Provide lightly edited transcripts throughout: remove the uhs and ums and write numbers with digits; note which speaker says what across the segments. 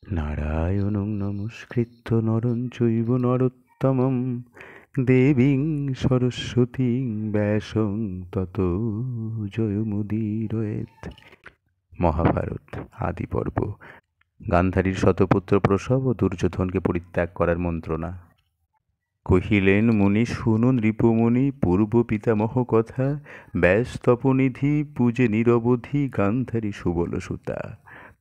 Speaker 1: নারায়ণং নমস্কৃত্য নরং চৈব নরোত্তমং দেবীং সরস্বতীং ব্যাসং ততো জয়মুদীরয়েৎ। মহাভারত আদি পর্ব। গান্ধারীর শতপুত্র প্রসব ও দুর্যোধনকে পরিত্যাগ করার মন্ত্রণা। কহিলেন, মুনি শুনুন রিপুমুনি, পূর্ব পিতামহ কথা। ব্যাস তপনিধি পূজে নিরবধি গান্ধারী সুবল সুতা।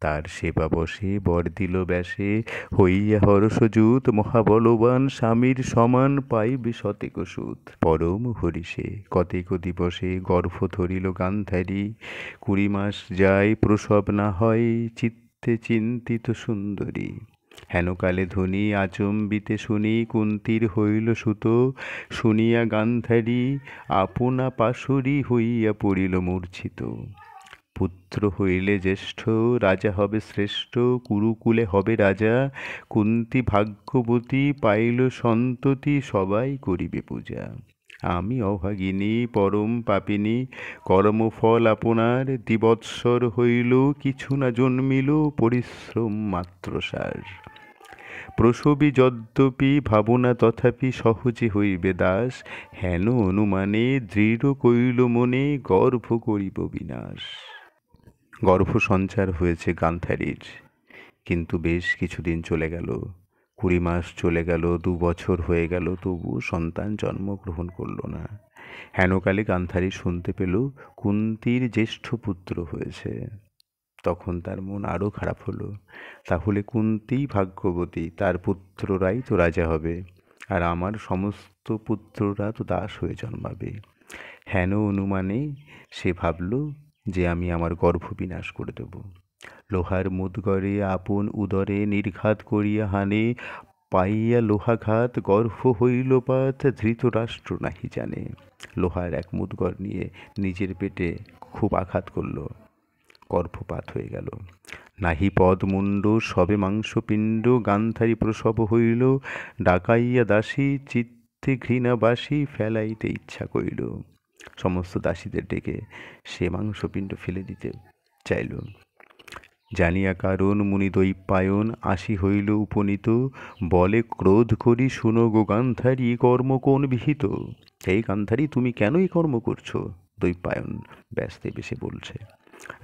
Speaker 1: তার সেবা বসে বর দিল ব্যাসে, হইয়া হরষযুত মহাবলবান স্বামীর সমান পাইবে শতেক সুত। পরম হরিষে কতেক দিবসে গর্ভ ধরিল গান্ধারী, 20 মাস যায় প্রসব না হয়, চিত্তে চিন্তিত সুন্দরী। হেনকালে ধ্বনি আচম্বিতে শুনি, কুন্তীর হইল সুত। শুনিয়া গান্ধারী আপনা পাশরি হইয়া পড়িল মূর্ছিত। পুত্র হইলে জ্যেষ্ঠ, রাজা হবে শ্রেষ্ঠ, কুরুকুলে হবে রাজা। কুন্তী ভাগ্যবতী পাইল সন্ততি, সবাই করিবে পূজা। আমি অভাগিনী পরম পাপিনী, কর্মফল আপনার দ্বিবৎসর হইল, কিছু না জন্মিল পরিশ্রম মাত্র সার। প্রসবী যদ্যপি ভাবনা তথাপি সহজে হইবে দাস, হেন অনুমানে দৃঢ় কইল মনে, গর্ভ করিব বিনাশ। গর্ভ সঞ্চার হয়েছে গান্ধারীর, কিন্তু বেশ কিছুদিন চলে গেল। 20 মাস চলে গেল, 2 বছর হয়ে গেল, তবু সন্তান জন্মগ্রহণ করল না। হেনকালে গান্ধারী শুনতে পেল কুন্তীর জ্যেষ্ঠ পুত্র হয়েছে। তখন তার মন আরো খারাপ হলো। তাহলে কুন্তীই ভাগ্যবতী, তার পুত্ররাই তো রাজা হবে, আর আমার সমস্ত পুত্ররা তো দাস হয়ে জন্মাবে। হেন অনুমানে সে ভাবল যে আমি আমার গর্ভ বিনাশ করে দেব। লোহার মুদগরে আপন উদরে নির্ঘাত করিয়া হানে, পাইয়া লোহাঘাত গর্ভ হইল পাত, ধৃতরাষ্ট্র নাহি জানে। লোহার এক মুদগর নিয়ে নিজের পেটে খুব আঘাত করল, গর্ভপাত হয়ে গেল। নাহি পদমুণ্ড সবে মাংসপিণ্ড, গান্ধারী প্রসব হইল। ডাকাইয়া দাসী চিত্তে ঘৃণাবাসী, ফেলাইতে ইচ্ছা করিল। সমস্ত দাসীদের ডেকে সে মাংসপিণ্ড ফেলে দিতে চাইল। জানিয়া কারণ মুনি দৈপায়ন আসি হইল উপনীত, বলে ক্রোধ করি শুনো গো গান্ধারী, কর্ম কোন বিহিত। এই গান্ধারী, তুমি কেন এই কর্ম করছো? দৈপায়ন ব্যস্তে বেশে বলছে,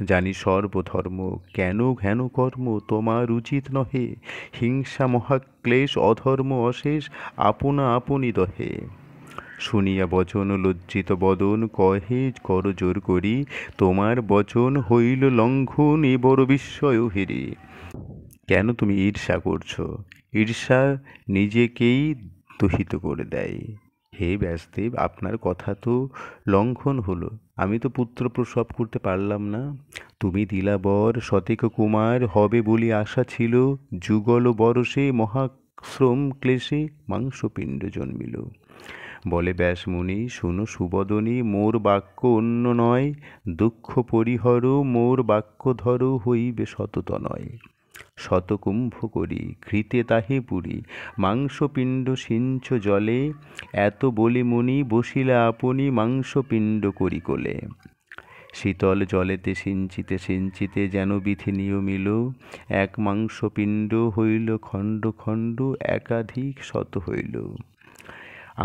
Speaker 1: জানি সর্বধর্ম, কেন ঘেন কর্ম তোমার উচিত নহে। হিংসা মহাক্লেশ, অধর্ম অশেষ, আপনা আপনি দহে। শুনিয়া বচন লজ্জিত বদন, কহে কর জোর করি, তোমার বচন হইল লঙ্ঘন, এ বড় বিস্ময় হেরি। কেন তুমি ঈর্ষা করছো? ঈর্ষা নিজেকেই দহিত করে দেয়। হে ব্যাসদেব, আপনার কথা তো লঙ্ঘন হলো। আমি তো পুত্র প্রসব করতে পারলাম না। তুমি দিলা বর, শতেক কুমার হবে বলি আশা ছিল। যুগল বরষে মহাশ্রম ক্লেশে মাংসপিণ্ড জন্মিল। বলে ব্যাসমুনি, শুনো সুবদনী, মোর বাক্য অন্য নয়। দুঃখ পরিহর মোর বাক্য ধর, হইবে সতত নয়। শতকুম্ভ করি ঘৃতে তাহে পুরি, মাংসপিণ্ড সিঞ্চ জলে। এত বলি মুনি বসিলা আপনি, মাংসপিণ্ড করি কোলে। শীতল জলেতে সিঞ্চিতে সিঞ্চিতে যেন বিধি নিয়মিল, এক মাংসপিণ্ড হইল খণ্ড খণ্ড, একাধিক শত হইল।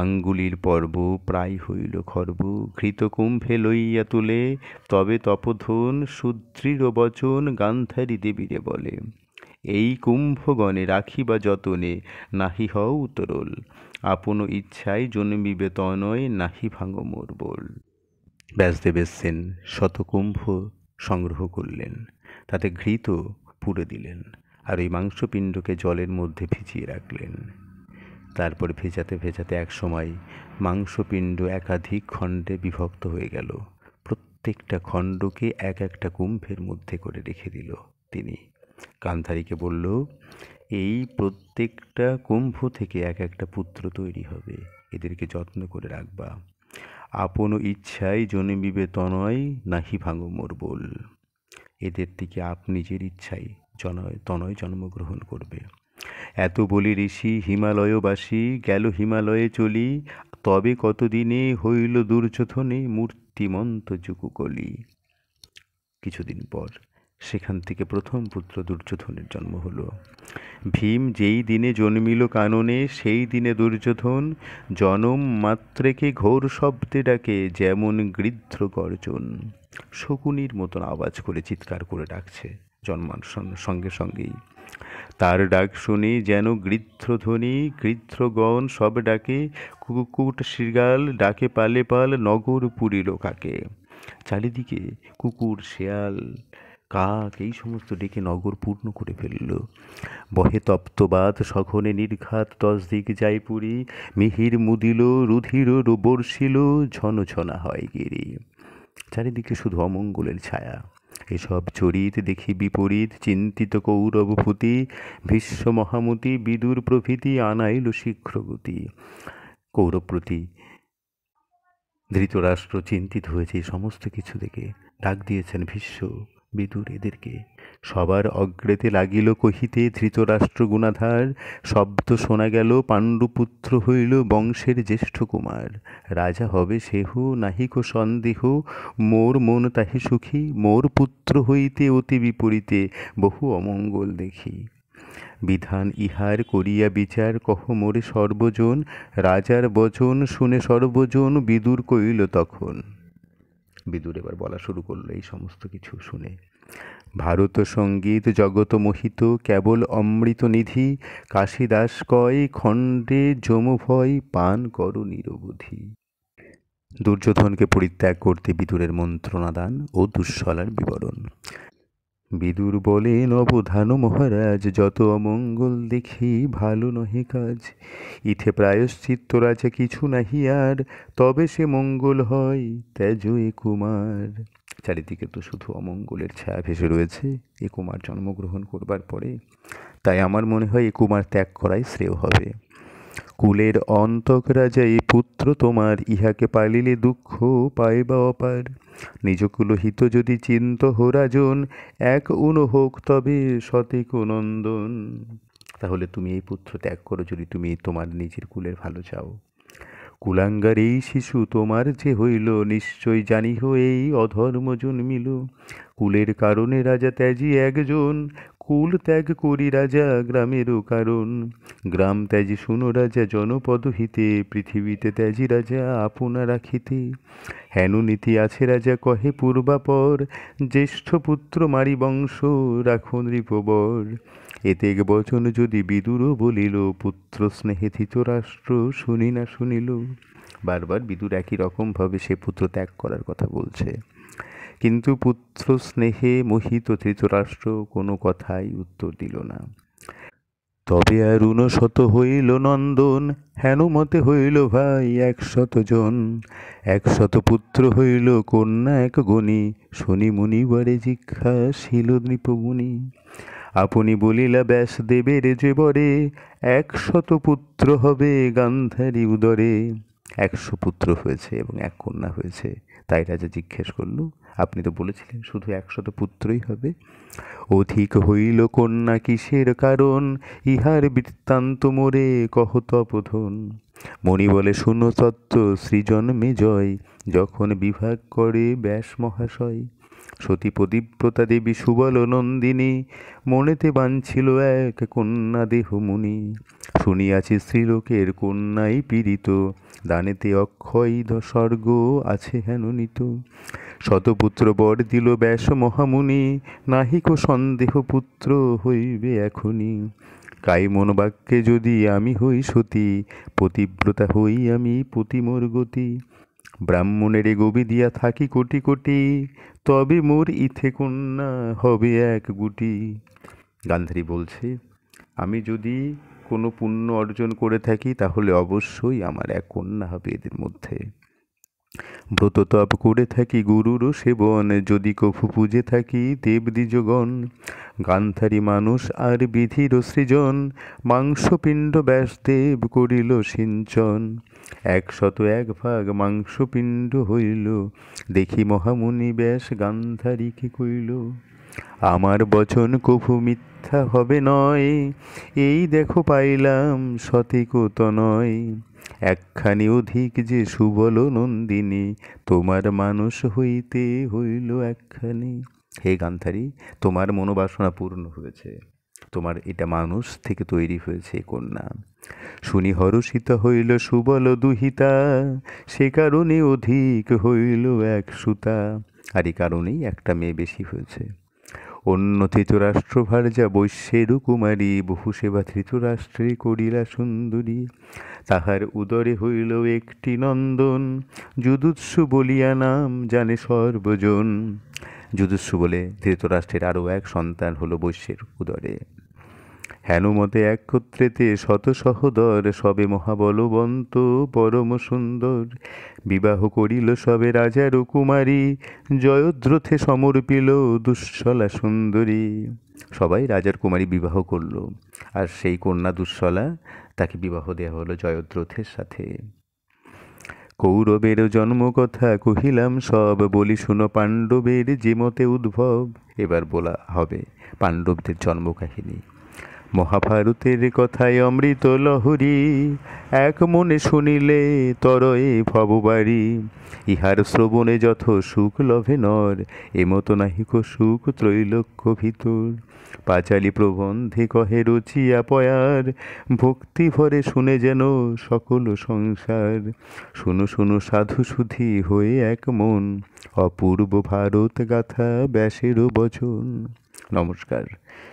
Speaker 1: আঙ্গুলির পর্ব প্রায় হইল খর্ব, ঘৃত কুম্ভে লইয়া তুলে। তবে তপোধন সুদৃঢ় বচন গান্ধারী দেবীরে বলে, এই কুম্ভগণে রাখিবা যতনে, নাহি হও উতরল। আপন ইচ্ছায় জন্মিবে তনয়, নাহি ভাঙো মোর বল। ব্যাসদেব এসছেন, শতকুম্ভ সংগ্রহ করলেন, তাতে ঘৃত পুরে দিলেন, আর ওই মাংসপিণ্ডকে জলের মধ্যে ভিজিয়ে রাখলেন। তারপর ভেজাতে ভেজাতে এক সময় মাংসপিণ্ড একাধিক খণ্ডে বিভক্ত হয়ে গেল। প্রত্যেকটা খণ্ডকে এক একটা কুম্ভের মধ্যে করে রেখে দিল তিনি। গান্ধারীকে বলল, এই প্রত্যেকটা কুম্ভ থেকে এক একটা পুত্র তৈরি হবে, এদেরকে যত্ন করে রাখবা। আপন ইচ্ছায় জন্মিবে তনয়, নাহি ভাঙো মোর বল। এদের থেকে নিজের ইচ্ছায় তনয় জন্মগ্রহণ করবে। এত বলি ঋষি হিমালয়বাসী, গেল হিমালয়ে চলি। তবে কতদিনে হইল দুর্যোধনে, মূর্তিমন্ত যুকুকলি। কিছুদিন পর সেখান থেকে প্রথম পুত্র দুর্যোধনের জন্ম হলো। ভীম যেই দিনে জন্মিল কাননে, সেই দিনে দুর্যোধন জনম মাত্রেকে ঘোর শব্দে ডাকে, যেমন গৃধ্র গর্জন। শকুনির মতন আওয়াজ করে চিৎকার করে ডাকছে জন্মানোর সঙ্গে সঙ্গেই। তার ডাক শুনে যেন গৃধ্রধ্বনি, গৃধ্রগণ সব ডাকে, কুকুট শৃগাল ডাকে পালে পাল, নগর পুরিল কাকে। চারিদিকে কুকুর, শেয়াল, কাক এই সমস্ত ডেকে নগর পূর্ণ করে ফেলল। বহে তপ্তবাদ সঘনে নির্ঘাত, 10 দিক যায় পুরি, মিহির মুদিল রুধির বর্ষিল, ঝনঝনা হয় গিরি। চারিদিকে শুধু অমঙ্গলের ছায়া। এসব চরিত দেখি বিপরীত, চিন্তিত কৌরবভূতি, ভীষ্ম মহামতি বিদুর প্রভৃতি আনাইল শীঘ্রগতি। কৌরবপ্রতি ধৃতরাষ্ট্র চিন্তিত হয়েছে এই সমস্ত কিছু দেখে। ডাক দিয়েছেন ভীষ্ম, বিদুর এদেরকে। সবার অগ্রেতে লাগিল কহিতে ধৃতরাষ্ট্র গুণাধার, শব্দ শোনা গেল পাণ্ডুপুত্র হইল বংশের জ্যেষ্ঠ কুমার। রাজা হবে সেহ নাহিক সন্দেহ, মোর মন তাহি সুখী, মোর পুত্র হইতে অতি বিপরীতে বহু অমঙ্গল দেখি। বিধান ইহার করিয়া বিচার, কহ মোরে সর্বজন। রাজার বচন শুনে সর্বজন বিদুর কইল তখন। বিদুর এবার বলা শুরু করলো এই সমস্ত কিছু শুনে। ভারত সঙ্গীত জগত মোহিত, কেবল অমৃত নিধি, কাশীদাস কয় খণ্ডে যমভয়, পান কর নিরবধি। দুর্যোধনকে পরিত্যাগ করতে বিদুরের মন্ত্রণা দান ও দুঃশলার বিবরণ। বিদুর বলেন, অবধান মহারাজ, যত অমঙ্গল দেখি ভালো নহে কাজ। ইথে প্রায়শ্চিত্ত রাজা কিছু নাহি আর, তবে সে মঙ্গল হয় ত্যাজ এ কুমার। চারিদিকে তো শুধু অমঙ্গলের ছায়া ভেসে রয়েছে এ কুমার জন্মগ্রহণ করবার পরে। তাই আমার মনে হয় এ কুমার ত্যাগ করাই শ্রেয় হবে। কুলের অন্তক রাজা এ পুত্র তোমার, ইহাকে পালিলে দুঃখ পাইবা অপার। নিজ কুলহিত যদি চিন্ত হো রাজন, এক উন হোক তবে শতেক নন্দন। তাহলে তুমি এই পুত্র ত্যাগ করো যদি তুমি তোমার নিজের কুলের ভালো চাও। কুলাঙ্গার এই শিশু তোমার যে হইল, নিশ্চয় জানিহ এই অধর্ম জন্মিল। কুলের কারণে রাজা ত্যাজি একজন, কুল ত্যাগ করি রাজা গ্রামেরও কারণ। গ্রাম ত্যাজি শুনো রাজা জনপদ হিতে, পৃথিবীতে ত্যাজি রাজা আপনা রাখিতে। হেন নীতি আছে রাজা কহে পূর্বাপর, জ্যেষ্ঠ পুত্র মারি বংশ রাখো নৃপবর। এতেক বচন যদি বিদুরও বলিল, পুত্র স্নেহে ধৃতরাষ্ট্র শুনি না শুনিল। বারবার বিদুর একই রকমভাবে সে পুত্র ত্যাগ করার কথা বলছে, কিন্তু পুত্র স্নেহে মোহিত ধৃতরাষ্ট্র কোনো কথাই উত্তর দিল না। তবে আর 69 হইল নন্দন, হেন মতে হইল ভাই 100 জন। 100 পুত্র হইল কন্যা এক গণি, শনি মুনিবারে জিজ্ঞাসিল নৃপমুনি। আপনি বলিলা ব্যাসদেবের যে বরে, 100 পুত্র হবে গান্ধারী উদরে। 100 পুত্র হয়েছে এবং 1 কন্যা হয়েছে। তাই রাজা জিজ্ঞেস করল, আপনি তো বলেছিলেন শুধু 100 পুত্রই হবে, অধিক হইল কন্যা কিসের কারণ? ইহার বৃত্তান্ত মোরে কহ তপোধন। মণি বলে, শুনো তত্ত্ব সৃজন্মে জয়, যখন বিভাগ করে ব্যাস মহাশয়। সতী পতিব্রতা দেবী সুবল নন্দিনী, মনেতে বাঞ্ছিল এক কন্যা দেহ মুনি। শুনিয়াছি স্ত্রীলোকের কন্যাই পীড়িত, দানেতে অক্ষয় স্বর্গ আছে হেন নিত। শতপুত্র বর দিল ব্যাস মহামুনি, নাহিক সন্দেহ পুত্র হইবে এখনই। কাইমন বাক্যে যদি আমি হই সতী, পতিব্রতা হই আমি পতি মোর গতি। ব্রাহ্মণের গবি দিয়া থাকি কোটি কোটি, তবে মোর ইথে কন্যা হবে এক গুটি। গান্ধারী বলছে, আমি যদি কোনো পুণ্য অর্জন করে থাকি তাহলে অবশ্যই আমার এক কন্যা হবে এদের মধ্যে। ব্রত তপ করে থাকি গুরুর সেবন, যদি কভু পূজে থাকি দেব দ্বিজগণ। গান্ধারী মানুষ আর বিধির সৃজন, মাংসপিণ্ড ব্যাসদেব করিল সিঞ্চন। 101 ভাগ মাংসপিণ্ড হইল, দেখি মহামুনি ব্যাস গান্ধারীকে কইল। আমার বচন কভু মিথ্যা হবে নয়, এই দেখো পাইলাম সতেকত নয়। একখানি অধিক যে সুবল নন্দিনী, তোমার মানুষ হইতে হইল একখানি। হে গান্ধারী, তোমার মনোবাসনা পূর্ণ হয়েছে, তোমার এটা মানুষ থেকে তৈরি হয়েছে এ কন্যা। শুনি হরষিত হইল সুবল দুহিতা, সে কারণে অধিক হইল এক সুতা। আর এই কারণেই একটা মেয়ে বেশি হয়েছে। অন্য ধৃতরাষ্ট্রভার যা বৈশ্যের কুমারী, বহু সেবা ধৃতরাষ্ট্রে করিলা সুন্দরী। তাহার উদরে হইল একটি নন্দন, যুদুৎসু বলিয়া নাম জানে সর্বজন। যুদুৎসু বলে ধৃতরাষ্ট্রের আরও এক সন্তান হলো বৈশ্যের উদরে। হেনুমতে একত্রেতে শত সহোদর, সবে মহাবলবন্ত পরম সুন্দর। বিবাহ করিল সবে রাজার কুমারী, জয়দ্রথে সমর্পিল দুঃশলা সুন্দরী। সবাই রাজার কুমারী বিবাহ করল, আর সেই কন্যা দুঃশলা, তাকে বিবাহ দেওয়া হলো জয়দ্রথের সাথে। কৌরবের জন্মকথা কহিলাম সব, বলি শুনো পাণ্ডবের যে মতে উদ্ভব। এবার বলা হবে পাণ্ডবদের জন্মকাহিনী। মহাভারতের কথায় অমৃত লহরী, এক মনে শুনিলে তরয়ে ভববাড়ি। ইহার শ্রবণে যথ সুখ লভে নর, এমতো নাহিক সুখ ত্রৈলোক্য ভিতর। পাঁচালী প্রবন্ধে কহে রচিয়া পয়ার, ভক্তি ভরে শুনে যেন সকল সংসার। শুনো শুনো সাধু সুধী হয়ে এক মন, অপূর্ব ভারত গাথা ব্যাসেরও বচন। নমস্কার।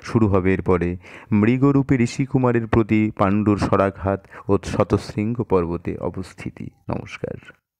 Speaker 1: শুরু হবে এরপরে মৃগরূপী ঋষিকুমারের প্রতি পাণ্ডুর শরাঘাত ও শতশৃঙ্গ পর্বতে অবস্থিতি। নমস্কার।